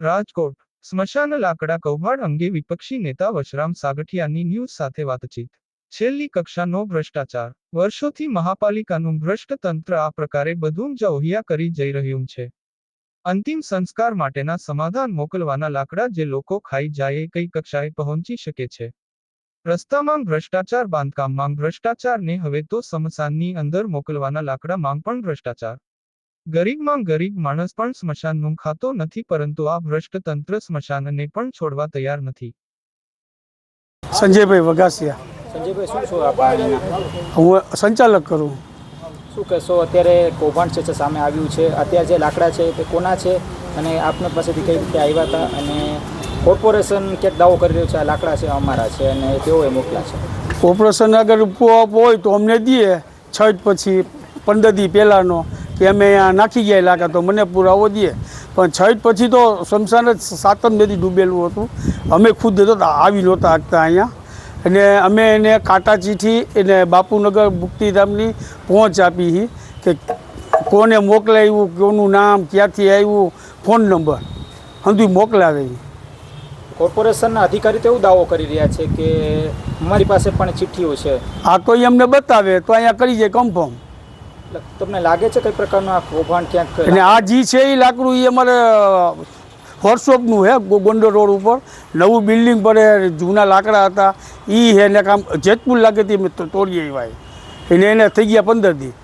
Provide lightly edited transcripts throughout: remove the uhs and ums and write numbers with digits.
રાજકોટ સ્મશાન લાકડા કૌભાંડ અંગે વિપક્ષી નેતા વશરામ સાગઠિયાની ન્યૂઝ સાથે વાતચીત। છેલ્લી કક્ષાનો ભ્રષ્ટાચાર। વર્ષોથી મહાપાલિકાનું ભ્રષ્ટ તંત્ર આ પ્રકારે બધું જ ઓહિયા કરી જઈ રહ્યું છે। અંતિમ સંસ્કાર માટેના સમાધાન મોકલવાના લાકડા જે લોકો ખાઈ જાય એ કઈ કક્ષાએ પહોંચી શકે છે। રસ્તામાં ભ્રષ્ટાચાર, બાંધકામમાં ભ્રષ્ટાચાર ને હવે તો સ્મશાનની અંદર મોકલવાના લાકડામાં પણ ભ્રષ્ટાચાર। ગરીબમાં ગરીબ માણસ પણ સ્મશાનનું ખાતો નથી, પરંતુ આ ભ્રષ્ટ તંત્ર સ્મશાનને પણ છોડવા તૈયાર નથી। સંજયભાઈ વઘાસિયા। સંજયભાઈ, શું છો આપ અહીંના? હું સંચાલક કરું। શું કહેશો, અત્યારે કૌભાંડ છે સામે આવ્યું છે, અત્યારે જે લાકડા છે તે કોના છે અને આપને પાસેથી કઈ રીતે આવ્યા હતા? અને કોર્પોરેશન ક્યાંક દાવો કરી રહ્યું છે આ લાકડા છે અમારા છે અને તેઓએ મોકલ્યા છે। કોર્પોરેશન અગર હોય તો અમને દે, છઠ પછી 15 દી પહેલાંનો કે અમે અહીંયા નાખી ગયા લાકડા તો મને પુરાવો દે, પણ છઠ પછી તો સ્મશાન જ 7 નદી ડૂબેલું હતું। અમે ખુદ તો આવી નહોતા શકતા અહીંયા, અને અમે એને કાંટા ચીઠી એને બાપુનગર મુક્તિધામની પહોંચ આપી કે કોને મોકલાવ્યું, કોનું નામ, ક્યાંથી આવ્યું, ફોન નંબર હંધું મોકલાવે। કોર્પોરેશનના અધિકારી તો એવું દાવો કરી રહ્યા છે કે અમારી પાસે પણ ચિઠ્ઠીઓ છે। આ તો એ અમને બતાવે તો અહીંયા કરી જાય કન્ફર્મ। તમને લાગે છે કઈ પ્રકારનું આ કૌભાંડ ક્યાંક? અને આ જે છે એ લાકડું એ અમારે વર્કશોપનું છે, ગોંડલ રોડ ઉપર નવું બિલ્ડિંગ પડે, જૂના લાકડા હતા એ છે ને કામ જેતપુર લાગે તે તોડીએ આવ્યા એને થઈ ગયા 15 દી,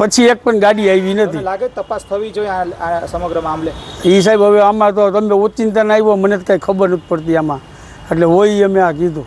પછી એક પણ ગાડી આવી નથી। લાગે તપાસ થવી જોઈએ આ સમગ્ર મામલે? એ સાહેબ હવે આમાં તો તમે ઓચિંતા ના આવ્યો, મને તો કાંઈ ખબર નથી પડતી આમાં, એટલે હોય અમે આ કીધું।